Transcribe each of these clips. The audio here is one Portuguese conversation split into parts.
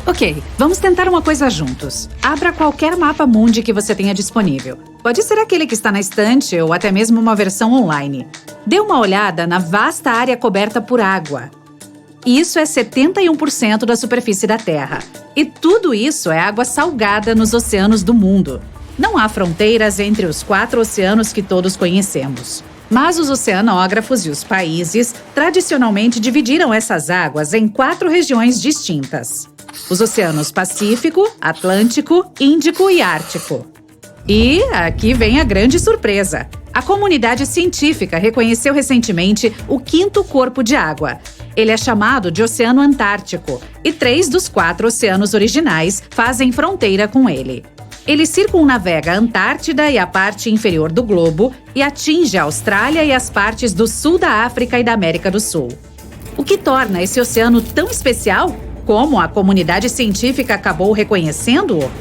Ok, vamos tentar uma coisa juntos. Abra qualquer mapa mundi que você tenha disponível. Pode ser aquele que está na estante ou até mesmo uma versão online. Dê uma olhada na vasta área coberta por água. Isso é 71% da superfície da Terra. E tudo isso é água salgada nos oceanos do mundo. Não há fronteiras entre os 4 oceanos que todos conhecemos. Mas os oceanógrafos e os países tradicionalmente dividiram essas águas em 4 regiões distintas: os oceanos Pacífico, Atlântico, Índico e Ártico. E aqui vem a grande surpresa. A comunidade científica reconheceu recentemente o 5º corpo de água. Ele é chamado de Oceano Antártico, e 3 dos 4 oceanos originais fazem fronteira com ele. Ele circunnavega a Antártida e a parte inferior do globo e atinge a Austrália e as partes do sul da África e da América do Sul. O que torna esse oceano tão especial? Como a comunidade científica acabou reconhecendo-o?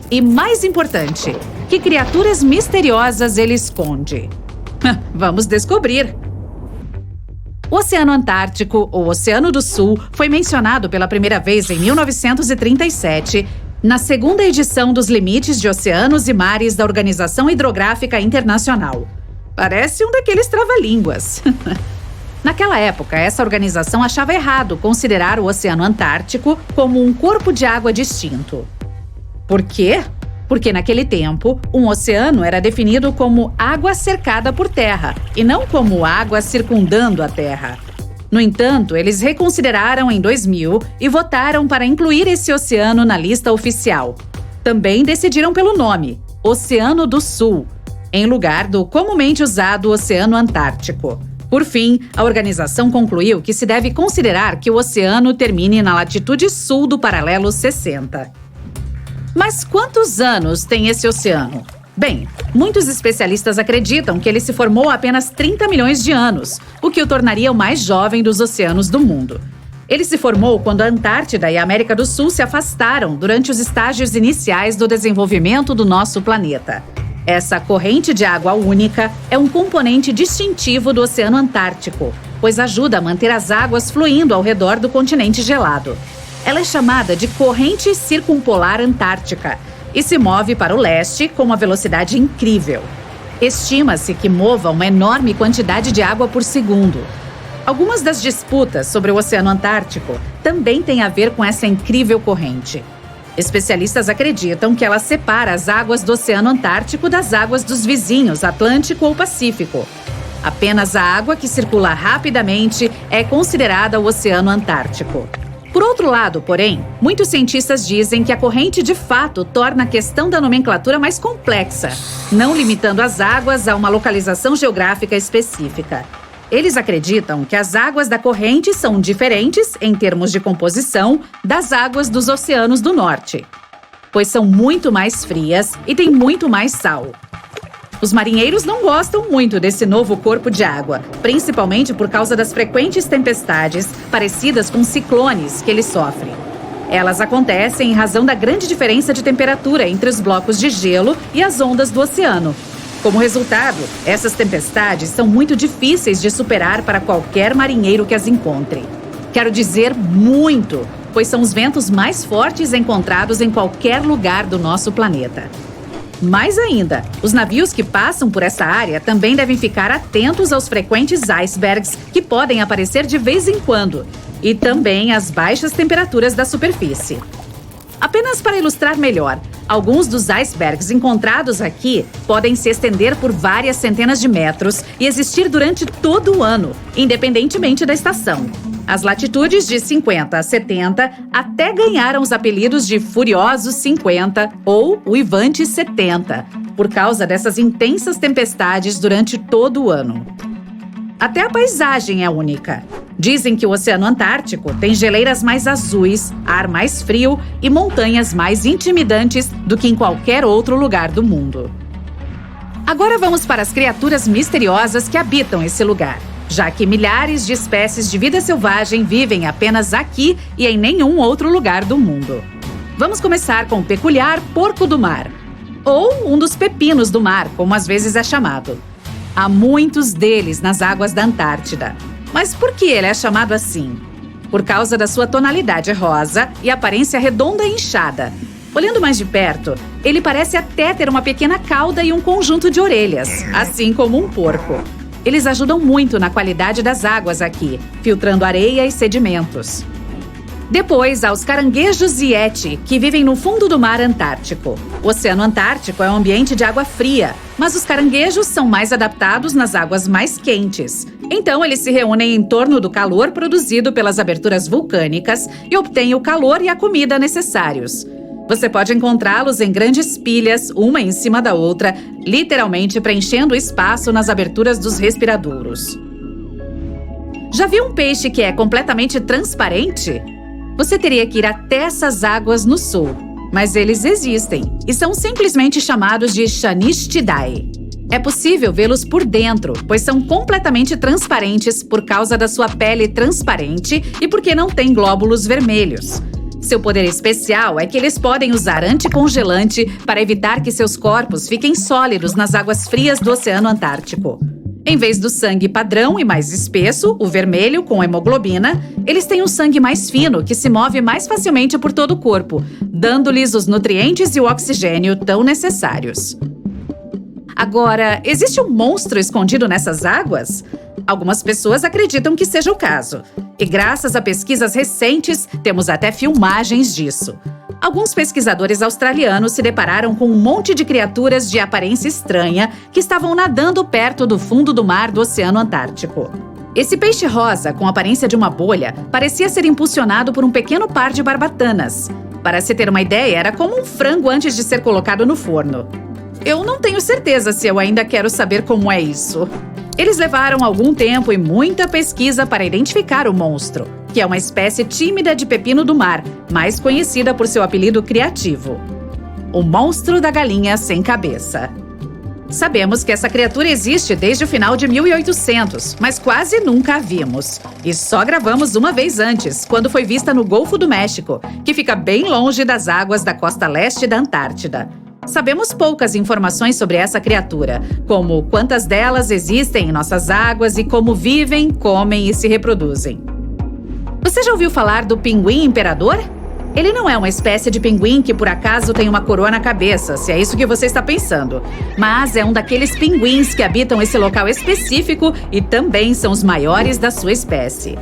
E mais importante, que criaturas misteriosas ele esconde? Vamos descobrir! O Oceano Antártico, ou Oceano do Sul, foi mencionado pela primeira vez em 1937, na 2ª edição dos Limites de Oceanos e Mares da Organização Hidrográfica Internacional. Parece um daqueles trava-línguas. Naquela época, essa organização achava errado considerar o Oceano Antártico como um corpo de água distinto. Por quê? Porque naquele tempo, um oceano era definido como água cercada por terra e não como água circundando a Terra. No entanto, eles reconsideraram em 2000 e votaram para incluir esse oceano na lista oficial. Também decidiram pelo nome, Oceano do Sul, em lugar do comumente usado Oceano Antártico. Por fim, a organização concluiu que se deve considerar que o oceano termine na latitude sul do paralelo 60. Mas quantos anos tem esse oceano? Bem, muitos especialistas acreditam que ele se formou há apenas 30 milhões de anos, o que o tornaria o mais jovem dos oceanos do mundo. Ele se formou quando a Antártida e a América do Sul se afastaram durante os estágios iniciais do desenvolvimento do nosso planeta. Essa corrente de água única é um componente distintivo do Oceano Antártico, pois ajuda a manter as águas fluindo ao redor do continente gelado. Ela é chamada de Corrente Circumpolar Antártica e se move para o leste com uma velocidade incrível. Estima-se que mova uma enorme quantidade de água por segundo. Algumas das disputas sobre o Oceano Antártico também têm a ver com essa incrível corrente. Especialistas acreditam que ela separa as águas do Oceano Antártico das águas dos vizinhos Atlântico ou Pacífico. Apenas a água que circula rapidamente é considerada o Oceano Antártico. Por outro lado, porém, muitos cientistas dizem que a corrente de fato torna a questão da nomenclatura mais complexa, não limitando as águas a uma localização geográfica específica. Eles acreditam que as águas da corrente são diferentes, em termos de composição, das águas dos oceanos do norte, pois são muito mais frias e têm muito mais sal. Os marinheiros não gostam muito desse novo corpo de água, principalmente por causa das frequentes tempestades parecidas com ciclones que eles sofrem. Elas acontecem em razão da grande diferença de temperatura entre os blocos de gelo e as ondas do oceano. Como resultado, essas tempestades são muito difíceis de superar para qualquer marinheiro que as encontre. Quero dizer muito, pois são os ventos mais fortes encontrados em qualquer lugar do nosso planeta. Mais ainda, os navios que passam por essa área também devem ficar atentos aos frequentes icebergs que podem aparecer de vez em quando, e também às baixas temperaturas da superfície. Apenas para ilustrar melhor, alguns dos icebergs encontrados aqui podem se estender por várias centenas de metros e existir durante todo o ano, independentemente da estação. As latitudes de 50 a 70 até ganharam os apelidos de Furiosos 50 ou Uivantes 70, por causa dessas intensas tempestades durante todo o ano. Até a paisagem é única. Dizem que o Oceano Antártico tem geleiras mais azuis, ar mais frio e montanhas mais intimidantes do que em qualquer outro lugar do mundo. Agora vamos para as criaturas misteriosas que habitam esse lugar, já que milhares de espécies de vida selvagem vivem apenas aqui e em nenhum outro lugar do mundo. Vamos começar com o peculiar porco do mar, ou um dos pepinos do mar, como às vezes é chamado. Há muitos deles nas águas da Antártida. Mas por que ele é chamado assim? por causa da sua tonalidade rosa e aparência redonda e inchada. Olhando mais de perto, ele parece até ter uma pequena cauda e um conjunto de orelhas, assim como um porco. Eles ajudam muito na qualidade das águas aqui, filtrando areia e sedimentos. Depois, há os caranguejos yeti, que vivem no fundo do mar Antártico. O Oceano Antártico é um ambiente de água fria, mas os caranguejos são mais adaptados nas águas mais quentes. Então, eles se reúnem em torno do calor produzido pelas aberturas vulcânicas e obtêm o calor e a comida necessários. Você pode encontrá-los em grandes pilhas, uma em cima da outra, literalmente preenchendo o espaço nas aberturas dos respiradouros. Já viu um peixe que é completamente transparente? Você teria que ir até essas águas no sul, mas eles existem e são simplesmente chamados de Chanistidai. É possível vê-los por dentro, pois são completamente transparentes por causa da sua pele transparente e porque não têm glóbulos vermelhos. Seu poder especial é que eles podem usar anticongelante para evitar que seus corpos fiquem sólidos nas águas frias do Oceano Antártico. Em vez do sangue padrão e mais espesso, o vermelho com hemoglobina, eles têm um sangue mais fino que se move mais facilmente por todo o corpo, dando-lhes os nutrientes e o oxigênio tão necessários. Agora, existe um monstro escondido nessas águas? Algumas pessoas acreditam que seja o caso. E graças a pesquisas recentes, temos até filmagens disso. Alguns pesquisadores australianos se depararam com um monte de criaturas de aparência estranha que estavam nadando perto do fundo do mar do Oceano Antártico. Esse peixe rosa, com a aparência de uma bolha, parecia ser impulsionado por um pequeno par de barbatanas. Para se ter uma ideia, era como um frango antes de ser colocado no forno. Eu não tenho certeza se eu ainda quero saber como é isso. Eles levaram algum tempo e muita pesquisa para identificar o monstro, que é uma espécie tímida de pepino do mar, mais conhecida por seu apelido criativo: o monstro da galinha sem cabeça. Sabemos que essa criatura existe desde o final de 1800, mas quase nunca a vimos. E só gravamos uma vez antes, quando foi vista no Golfo do México, que fica bem longe das águas da costa leste da Antártida. Sabemos poucas informações sobre essa criatura, como quantas delas existem em nossas águas e como vivem, comem e se reproduzem. Você já ouviu falar do pinguim imperador? Ele não é uma espécie de pinguim que por acaso tem uma coroa na cabeça, se é isso que você está pensando. Mas é um daqueles pinguins que habitam esse local específico e também são os maiores da sua espécie.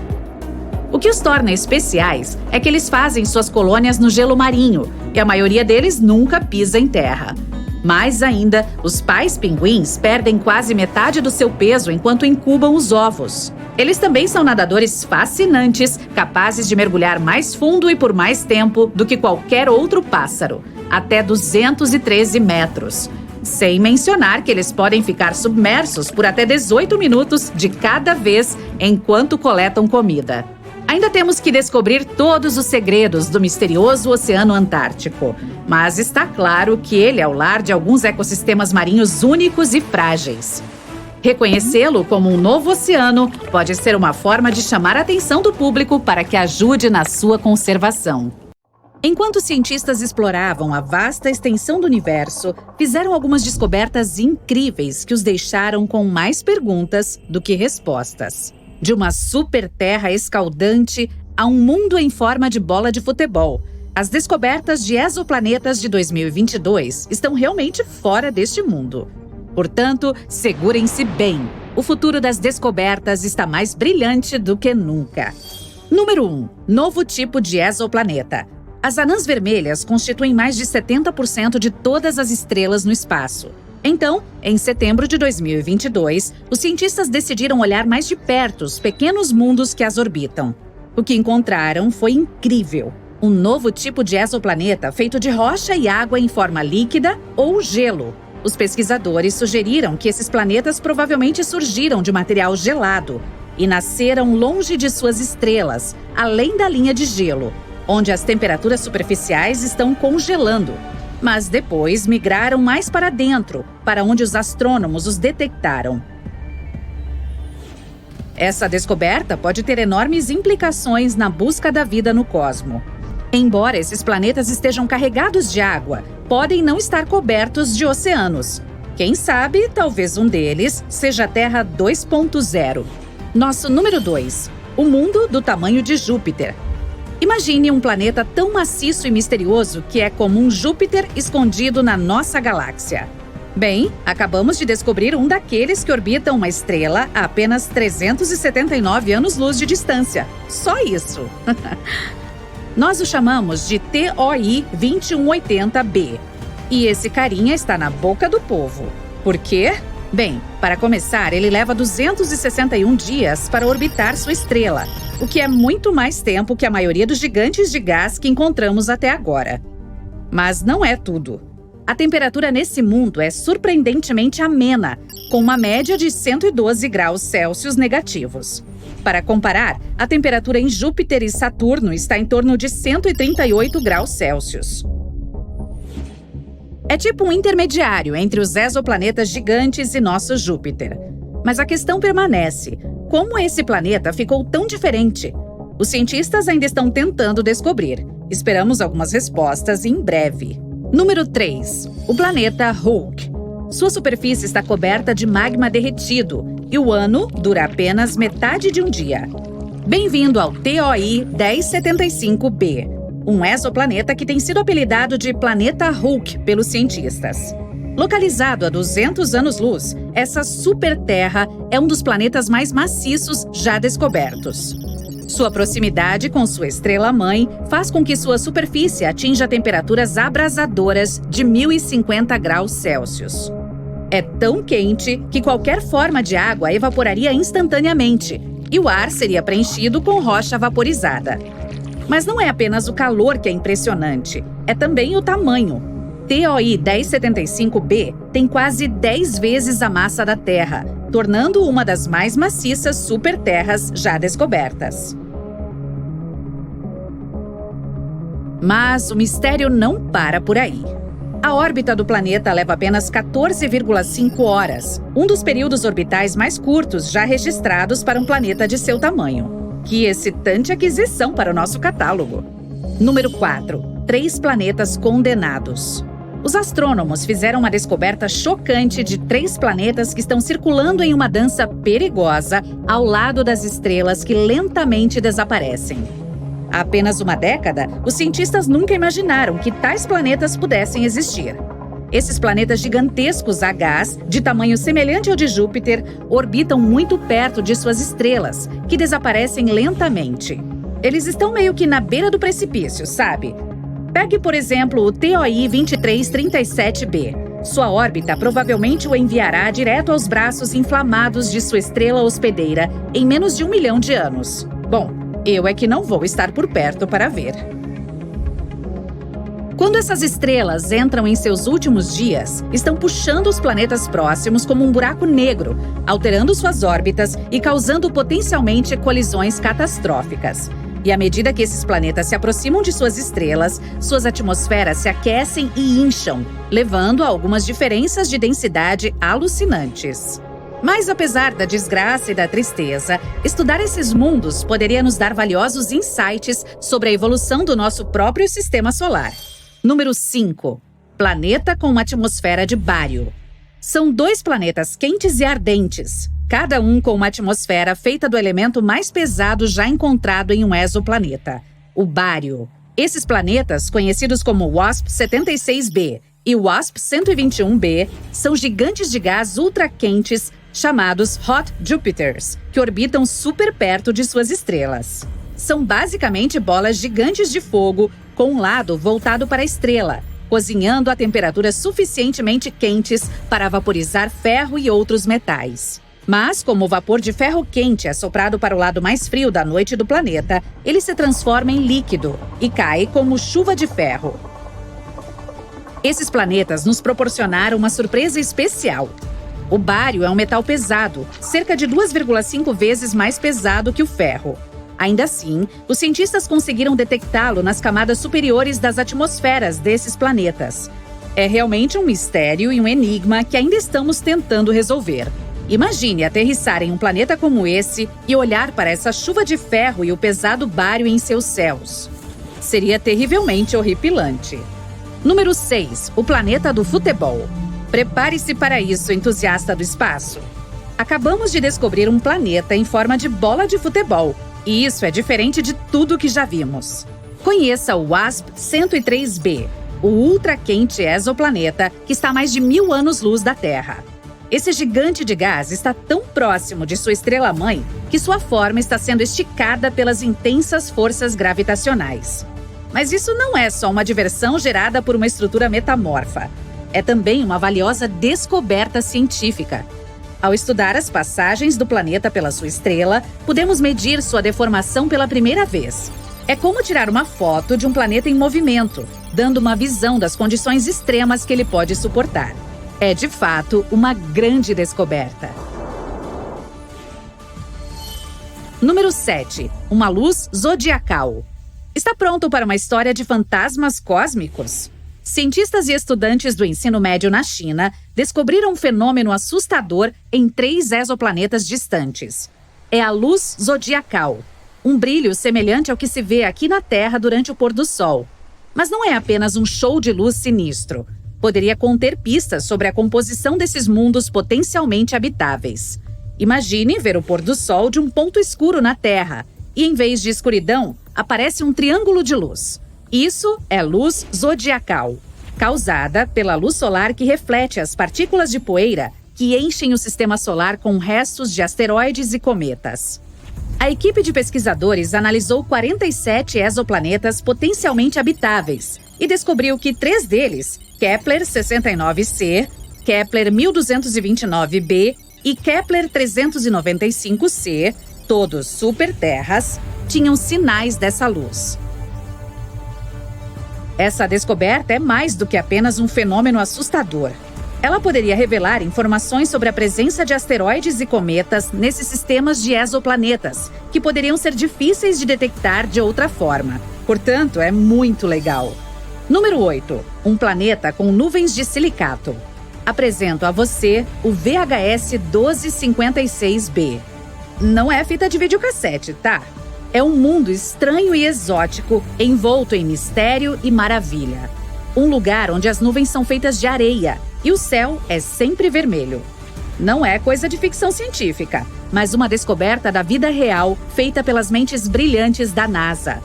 O que os torna especiais é que eles fazem suas colônias no gelo marinho e a maioria deles nunca pisa em terra. Mais ainda, os pais pinguins perdem quase metade do seu peso enquanto incubam os ovos. Eles também são nadadores fascinantes, capazes de mergulhar mais fundo e por mais tempo do que qualquer outro pássaro, até 213 metros. Sem mencionar que eles podem ficar submersos por até 18 minutos de cada vez enquanto coletam comida. Ainda temos que descobrir todos os segredos do misterioso Oceano Antártico, mas está claro que ele é o lar de alguns ecossistemas marinhos únicos e frágeis. Reconhecê-lo como um novo oceano pode ser uma forma de chamar a atenção do público para que ajude na sua conservação. Enquanto cientistas exploravam a vasta extensão do universo, fizeram algumas descobertas incríveis que os deixaram com mais perguntas do que respostas. De uma super terra escaldante a um mundo em forma de bola de futebol, as descobertas de exoplanetas de 2022 estão realmente fora deste mundo. Portanto, segurem-se bem. O futuro das descobertas está mais brilhante do que nunca. Número 1. Novo tipo de exoplaneta. As anãs vermelhas constituem mais de 70% de todas as estrelas no espaço. Então, em setembro de 2022, os cientistas decidiram olhar mais de perto os pequenos mundos que as orbitam. O que encontraram foi incrível. Um novo tipo de exoplaneta feito de rocha e água em forma líquida ou gelo. Os pesquisadores sugeriram que esses planetas provavelmente surgiram de material gelado e nasceram longe de suas estrelas, além da linha de gelo, onde as temperaturas superficiais estão congelando. Mas depois migraram mais para dentro, para onde os astrônomos os detectaram. Essa descoberta pode ter enormes implicações na busca da vida no cosmo. Embora esses planetas estejam carregados de água, podem não estar cobertos de oceanos. Quem sabe, talvez um deles seja a Terra 2.0. Nosso número 2. o mundo do tamanho de Júpiter. Imagine um planeta tão maciço e misterioso que é como um Júpiter escondido na nossa galáxia. Bem, acabamos de descobrir um daqueles que orbitam uma estrela a apenas 379 anos-luz de distância. Só isso! Nós o chamamos de TOI 2180b. E esse carinha está na boca do povo. Por quê? Bem, para começar, ele leva 261 dias para orbitar sua estrela, o que é muito mais tempo que a maioria dos gigantes de gás que encontramos até agora. Mas não é tudo. A temperatura nesse mundo é surpreendentemente amena, com uma média de 112 graus Celsius negativos. Para comparar, a temperatura em Júpiter e Saturno está em torno de 138 graus Celsius. É tipo um intermediário entre os exoplanetas gigantes e nosso Júpiter. Mas a questão permanece: como esse planeta ficou tão diferente? Os cientistas ainda estão tentando descobrir. Esperamos algumas respostas em breve. Número 3. O planeta Hulk. Sua superfície está coberta de magma derretido e o ano dura apenas metade de um dia. Bem-vindo ao TOI 1075b, um exoplaneta que tem sido apelidado de Planeta Hulk pelos cientistas. Localizado a 200 anos-luz, essa super-terra é um dos planetas mais maciços já descobertos. Sua proximidade com sua estrela-mãe faz com que sua superfície atinja temperaturas abrasadoras de 1050 graus Celsius. É tão quente que qualquer forma de água evaporaria instantaneamente e o ar seria preenchido com rocha vaporizada. Mas não é apenas o calor que é impressionante, é também o tamanho. TOI 1075b tem quase 10 vezes a massa da Terra, tornando uma das mais maciças superterras já descobertas. Mas o mistério não para por aí. A órbita do planeta leva apenas 14,5 horas, um dos períodos orbitais mais curtos já registrados para um planeta de seu tamanho. Que excitante aquisição para o nosso catálogo! Número 4. 3 planetas condenados. Os astrônomos fizeram uma descoberta chocante de 3 planetas que estão circulando em uma dança perigosa ao lado das estrelas que lentamente desaparecem. Há apenas uma década, os cientistas nunca imaginaram que tais planetas pudessem existir. Esses planetas gigantescos a gás, de tamanho semelhante ao de Júpiter, orbitam muito perto de suas estrelas, que desaparecem lentamente. Eles estão meio que na beira do precipício, sabe? Pegue, por exemplo, o TOI 2337b. Sua órbita provavelmente o enviará direto aos braços inflamados de sua estrela hospedeira em menos de 1 milhão de anos. Bom, eu é que não vou estar por perto para ver. Quando essas estrelas entram em seus últimos dias, estão puxando os planetas próximos como um buraco negro, alterando suas órbitas e causando potencialmente colisões catastróficas. E à medida que esses planetas se aproximam de suas estrelas, suas atmosferas se aquecem e incham, levando a algumas diferenças de densidade alucinantes. Mas apesar da desgraça e da tristeza, estudar esses mundos poderia nos dar valiosos insights sobre a evolução do nosso próprio sistema solar. Número 5. Planeta com uma atmosfera de bário. São 2 planetas quentes e ardentes, cada um com uma atmosfera feita do elemento mais pesado já encontrado em um exoplaneta, o bário. Esses planetas, conhecidos como WASP-76b e WASP-121b, são gigantes de gás ultraquentes chamados Hot Jupiters, que orbitam super perto de suas estrelas. São basicamente bolas gigantes de fogo com um lado voltado para a estrela, cozinhando a temperaturas suficientemente quentes para vaporizar ferro e outros metais. Mas, como o vapor de ferro quente é soprado para o lado mais frio da noite do planeta, ele se transforma em líquido e cai como chuva de ferro. Esses planetas nos proporcionaram uma surpresa especial. O bário é um metal pesado, cerca de 2,5 vezes mais pesado que o ferro. Ainda assim, os cientistas conseguiram detectá-lo nas camadas superiores das atmosferas desses planetas. É realmente um mistério e um enigma que ainda estamos tentando resolver. Imagine aterrissar em um planeta como esse e olhar para essa chuva de ferro e o pesado bário em seus céus. Seria terrivelmente horripilante. Número 6. O planeta do futebol. Prepare-se para isso, entusiasta do espaço. Acabamos de descobrir um planeta em forma de bola de futebol, E isso é diferente de tudo que já vimos. Conheça o WASP-103b, o ultra-quente exoplaneta que está a mais de 1000 anos-luz da Terra. Esse gigante de gás está tão próximo de sua estrela-mãe que sua forma está sendo esticada pelas intensas forças gravitacionais. Mas isso não é só uma diversão gerada por uma estrutura metamorfa. É também uma valiosa descoberta científica. Ao estudar as passagens do planeta pela sua estrela, podemos medir sua deformação pela primeira vez. É como tirar uma foto de um planeta em movimento, dando uma visão das condições extremas que ele pode suportar. É, de fato, uma grande descoberta. Número 7. Uma luz zodiacal. Está pronto para uma história de fantasmas cósmicos? Cientistas e estudantes do ensino médio na China descobriram um fenômeno assustador em 3 exoplanetas distantes. É a luz zodiacal, um brilho semelhante ao que se vê aqui na Terra durante o pôr do Sol. Mas não é apenas um show de luz sinistro. Poderia conter pistas sobre a composição desses mundos potencialmente habitáveis. Imagine ver o pôr do Sol de um ponto escuro na Terra e, em vez de escuridão, aparece um triângulo de luz. Isso é luz zodiacal, causada pela luz solar que reflete as partículas de poeira que enchem o sistema solar com restos de asteroides e cometas. A equipe de pesquisadores analisou 47 exoplanetas potencialmente habitáveis e descobriu que 3 deles, Kepler 69c, Kepler 1229b e Kepler 395c, todos superterras, tinham sinais dessa luz. Essa descoberta é mais do que apenas um fenômeno assustador. Ela poderia revelar informações sobre a presença de asteroides e cometas nesses sistemas de exoplanetas, que poderiam ser difíceis de detectar de outra forma. Portanto, é muito legal. Número 8. Um planeta com nuvens de silicato. Apresento a você o VHS 1256b. Não é fita de videocassete, tá? É um mundo estranho e exótico, envolto em mistério e maravilha. Um lugar onde as nuvens são feitas de areia e o céu é sempre vermelho. Não é coisa de ficção científica, mas uma descoberta da vida real feita pelas mentes brilhantes da NASA.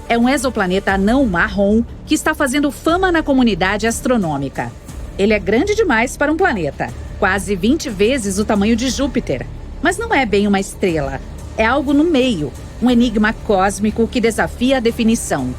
É um exoplaneta anão marrom que está fazendo fama na comunidade astronômica. Ele é grande demais para um planeta, quase 20 vezes o tamanho de Júpiter. Mas não é bem uma estrela, é algo no meio, um enigma cósmico que desafia a definição.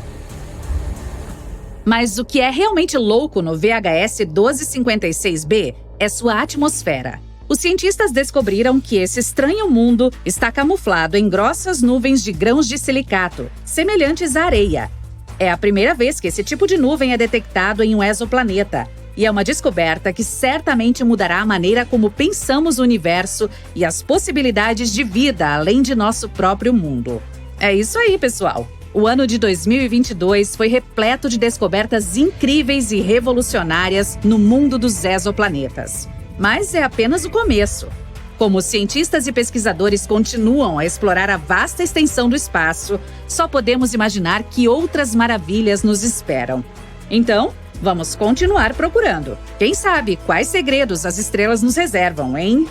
Mas o que é realmente louco no VHS 1256b é sua atmosfera. Os cientistas descobriram que esse estranho mundo está camuflado em grossas nuvens de grãos de silicato, semelhantes à areia. É a primeira vez que esse tipo de nuvem é detectado em um exoplaneta, e é uma descoberta que certamente mudará a maneira como pensamos o universo e as possibilidades de vida além de nosso próprio mundo. É isso aí, pessoal! O ano de 2022 foi repleto de descobertas incríveis e revolucionárias no mundo dos exoplanetas. Mas é apenas o começo. Como os cientistas e pesquisadores continuam a explorar a vasta extensão do espaço, só podemos imaginar que outras maravilhas nos esperam. Então, vamos continuar procurando. Quem sabe quais segredos as estrelas nos reservam, hein?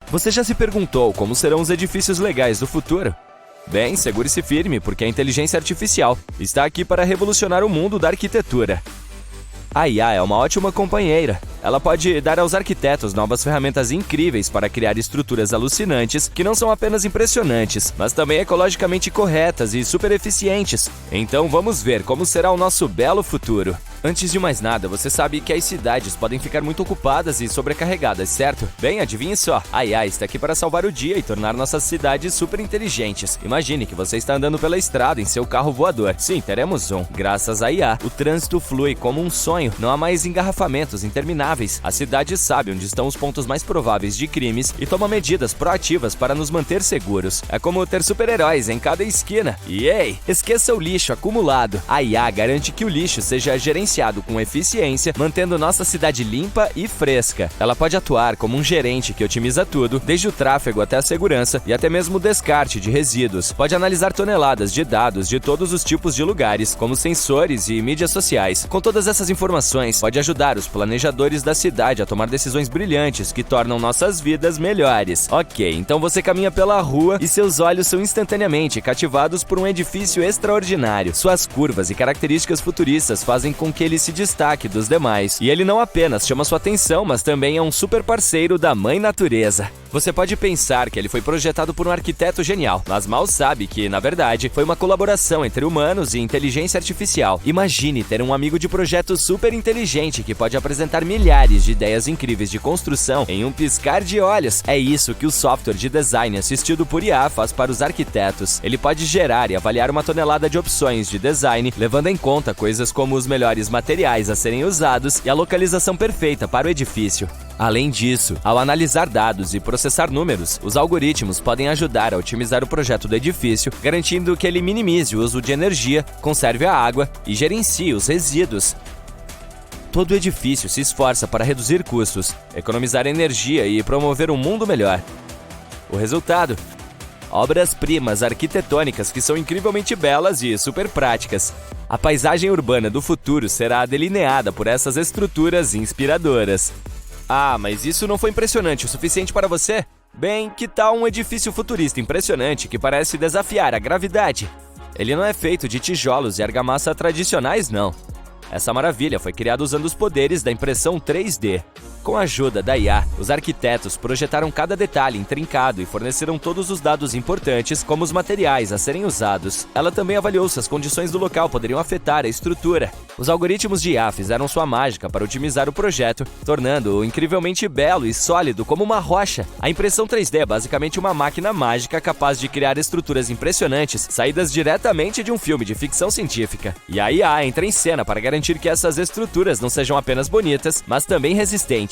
Você já se perguntou como serão os edifícios legais do futuro? Bem, segure-se firme, porque a inteligência artificial está aqui para revolucionar o mundo da arquitetura. A IA é uma ótima companheira. Ela pode dar aos arquitetos novas ferramentas incríveis para criar estruturas alucinantes que não são apenas impressionantes, mas também ecologicamente corretas e super eficientes. Então vamos ver como será o nosso belo futuro. Antes de mais nada, você sabe que as cidades podem ficar muito ocupadas e sobrecarregadas, certo? Bem, adivinhe só, a IA está aqui para salvar o dia e tornar nossas cidades super inteligentes. Imagine que você está andando pela estrada em seu carro voador. Sim, teremos um. Graças à IA, o trânsito flui como um sonho. Não há mais engarrafamentos intermináveis. A cidade sabe onde estão os pontos mais prováveis de crimes e toma medidas proativas para nos manter seguros. É como ter super-heróis em cada esquina. E ei, esqueça o lixo acumulado. A IA garante que o lixo seja gerenciado gerenciado com eficiência, mantendo nossa cidade limpa e fresca. Ela pode atuar como um gerente que otimiza tudo, desde o tráfego até a segurança e até mesmo o descarte de resíduos. Pode analisar toneladas de dados de todos os tipos de lugares, como sensores e mídias sociais. Com todas essas informações, pode ajudar os planejadores da cidade a tomar decisões brilhantes que tornam nossas vidas melhores. Ok, então você caminha pela rua e seus olhos são instantaneamente cativados por um edifício extraordinário. Suas curvas e características futuristas fazem com que ele se destaque dos demais. E ele não apenas chama sua atenção, mas também é um super parceiro da Mãe Natureza. Você pode pensar que ele foi projetado por um arquiteto genial, mas mal sabe que, na verdade, foi uma colaboração entre humanos e inteligência artificial. Imagine ter um amigo de projeto super inteligente que pode apresentar milhares de ideias incríveis de construção em um piscar de olhos. É isso que o software de design assistido por IA faz para os arquitetos. Ele pode gerar e avaliar uma tonelada de opções de design, levando em conta coisas como os melhores materiais a serem usados e a localização perfeita para o edifício. Além disso, ao analisar dados e processar números, os algoritmos podem ajudar a otimizar o projeto do edifício, garantindo que ele minimize o uso de energia, conserve a água e gerencie os resíduos. Todo edifício se esforça para reduzir custos, economizar energia e promover um mundo melhor. O resultado? Obras-primas arquitetônicas que são incrivelmente belas e super práticas. A paisagem urbana do futuro será delineada por essas estruturas inspiradoras. Ah, mas isso não foi impressionante o suficiente para você? Bem, que tal um edifício futurista impressionante que parece desafiar a gravidade? Ele não é feito de tijolos e argamassa tradicionais, não. Essa maravilha foi criada usando os poderes da impressão 3D. Com a ajuda da IA, os arquitetos projetaram cada detalhe intrincado e forneceram todos os dados importantes, como os materiais a serem usados. Ela também avaliou se as condições do local poderiam afetar a estrutura. Os algoritmos de IA fizeram sua mágica para otimizar o projeto, tornando-o incrivelmente belo e sólido como uma rocha. A impressão 3D é basicamente uma máquina mágica capaz de criar estruturas impressionantes, saídas diretamente de um filme de ficção científica. E a IA entra em cena para garantir que essas estruturas não sejam apenas bonitas, mas também resistentes.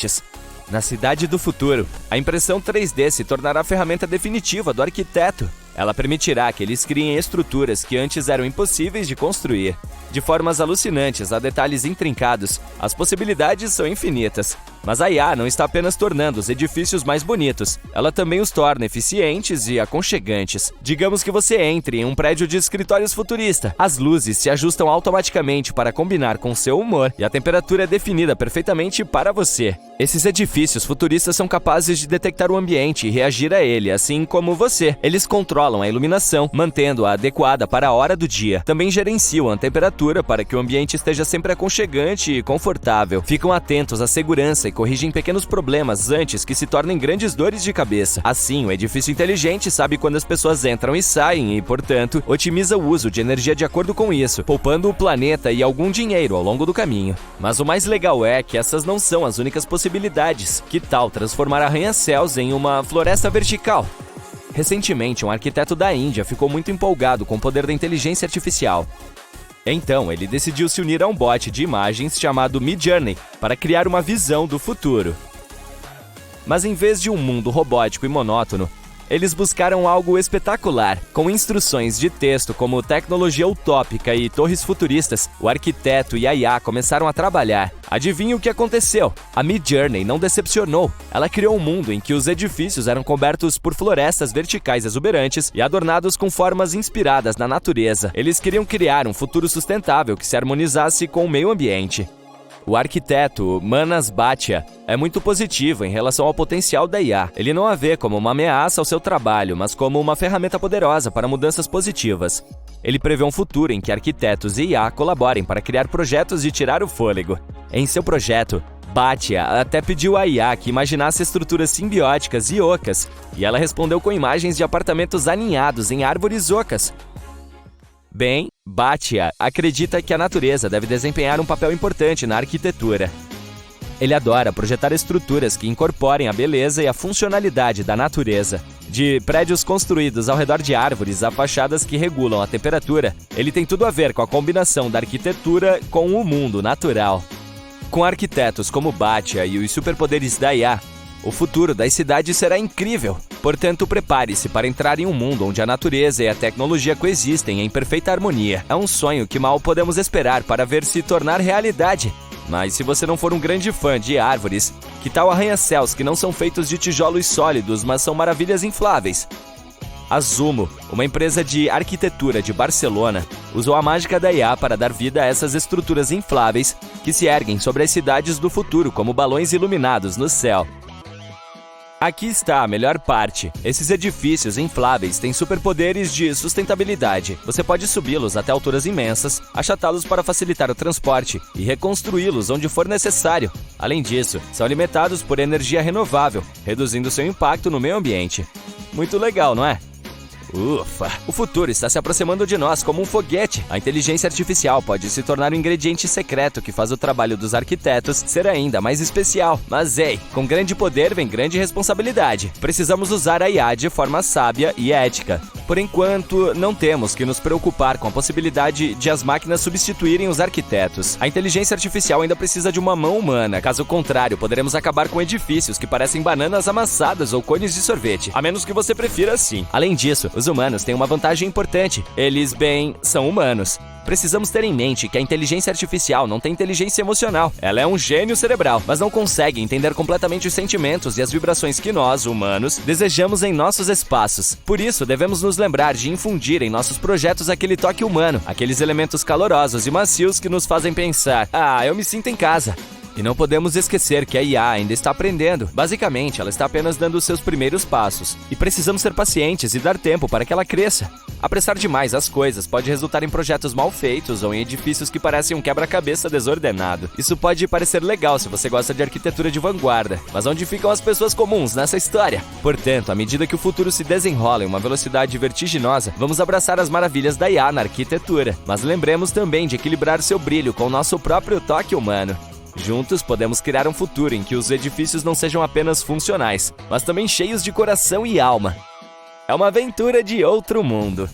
Na cidade do futuro, a impressão 3D se tornará a ferramenta definitiva do arquiteto. Ela permitirá que eles criem estruturas que antes eram impossíveis de construir. De formas alucinantes a detalhes intrincados, as possibilidades são infinitas. Mas a IA não está apenas tornando os edifícios mais bonitos, ela também os torna eficientes e aconchegantes. Digamos que você entre em um prédio de escritórios futurista. As luzes se ajustam automaticamente para combinar com seu humor e a temperatura é definida perfeitamente para você. Esses edifícios futuristas são capazes de detectar o ambiente e reagir a ele, assim como você. Eles controlam a iluminação, mantendo-a adequada para a hora do dia. Também gerenciam a temperatura para que o ambiente esteja sempre aconchegante e confortável. Ficam atentos à segurança e corrigem pequenos problemas antes que se tornem grandes dores de cabeça. Assim, o edifício inteligente sabe quando as pessoas entram e saem e, portanto, otimiza o uso de energia de acordo com isso, poupando o planeta e algum dinheiro ao longo do caminho. Mas o mais legal é que essas não são as únicas possibilidades. Que tal transformar arranha-céus em uma floresta vertical? Recentemente, um arquiteto da Índia ficou muito empolgado com o poder da inteligência artificial. Então, ele decidiu se unir a um bot de imagens chamado Midjourney para criar uma visão do futuro. Mas em vez de um mundo robótico e monótono, eles buscaram algo espetacular. Com instruções de texto como tecnologia utópica e torres futuristas, o arquiteto e a IA começaram a trabalhar. Adivinhe o que aconteceu? A Midjourney não decepcionou. Ela criou um mundo em que os edifícios eram cobertos por florestas verticais exuberantes e adornados com formas inspiradas na natureza. Eles queriam criar um futuro sustentável que se harmonizasse com o meio ambiente. O arquiteto Manas Bhatia é muito positivo em relação ao potencial da IA. Ele não a vê como uma ameaça ao seu trabalho, mas como uma ferramenta poderosa para mudanças positivas. Ele prevê um futuro em que arquitetos e IA colaborem para criar projetos de tirar o fôlego. Em seu projeto, Bhatia até pediu à IA que imaginasse estruturas simbióticas e ocas, e ela respondeu com imagens de apartamentos aninhados em árvores ocas. Bem, Bhatia acredita que a natureza deve desempenhar um papel importante na arquitetura. Ele adora projetar estruturas que incorporem a beleza e a funcionalidade da natureza. De prédios construídos ao redor de árvores a fachadas que regulam a temperatura, ele tem tudo a ver com a combinação da arquitetura com o mundo natural. Com arquitetos como Bhatia e os superpoderes da IA, O futuro das cidades será incrível. Portanto, prepare-se para entrar em um mundo onde a natureza e a tecnologia coexistem em perfeita harmonia. É um sonho que mal podemos esperar para ver se tornar realidade. Mas se você não for um grande fã de árvores, que tal arranha-céus que não são feitos de tijolos sólidos, mas são maravilhas infláveis? A Zumo, uma empresa de arquitetura de Barcelona, usou a mágica da IA para dar vida a essas estruturas infláveis que se erguem sobre as cidades do futuro como balões iluminados no céu. Aqui está a melhor parte. Esses edifícios infláveis têm superpoderes de sustentabilidade. Você pode subi-los até alturas imensas, achatá-los para facilitar o transporte e reconstruí-los onde for necessário. Além disso, são alimentados por energia renovável, reduzindo seu impacto no meio ambiente. Muito legal, não é? Ufa! O futuro está se aproximando de nós como um foguete. A inteligência artificial pode se tornar um ingrediente secreto que faz o trabalho dos arquitetos ser ainda mais especial. Mas ei, com grande poder vem grande responsabilidade. Precisamos usar a IA de forma sábia e ética. Por enquanto, não temos que nos preocupar com a possibilidade de as máquinas substituírem os arquitetos. A inteligência artificial ainda precisa de uma mão humana. Caso contrário, poderemos acabar com edifícios que parecem bananas amassadas ou cones de sorvete. A menos que você prefira assim. Além disso, os humanos têm uma vantagem importante. Eles, são humanos. Precisamos ter em mente que a inteligência artificial não tem inteligência emocional. Ela é um gênio cerebral, mas não consegue entender completamente os sentimentos e as vibrações que nós, humanos, desejamos em nossos espaços. Por isso, devemos nos lembrar de infundir em nossos projetos aquele toque humano, aqueles elementos calorosos e macios que nos fazem pensar: ah, eu me sinto em casa. E não podemos esquecer que a IA ainda está aprendendo. Basicamente, ela está apenas dando os seus primeiros passos. E precisamos ser pacientes e dar tempo para que ela cresça. Apressar demais as coisas pode resultar em projetos mal feitos ou em edifícios que parecem um quebra-cabeça desordenado. Isso pode parecer legal se você gosta de arquitetura de vanguarda, mas onde ficam as pessoas comuns nessa história? Portanto, à medida que o futuro se desenrola em uma velocidade vertiginosa, vamos abraçar as maravilhas da IA na arquitetura. Mas lembremos também de equilibrar seu brilho com o nosso próprio toque humano. Juntos podemos criar um futuro em que os edifícios não sejam apenas funcionais, mas também cheios de coração e alma. É uma aventura de outro mundo.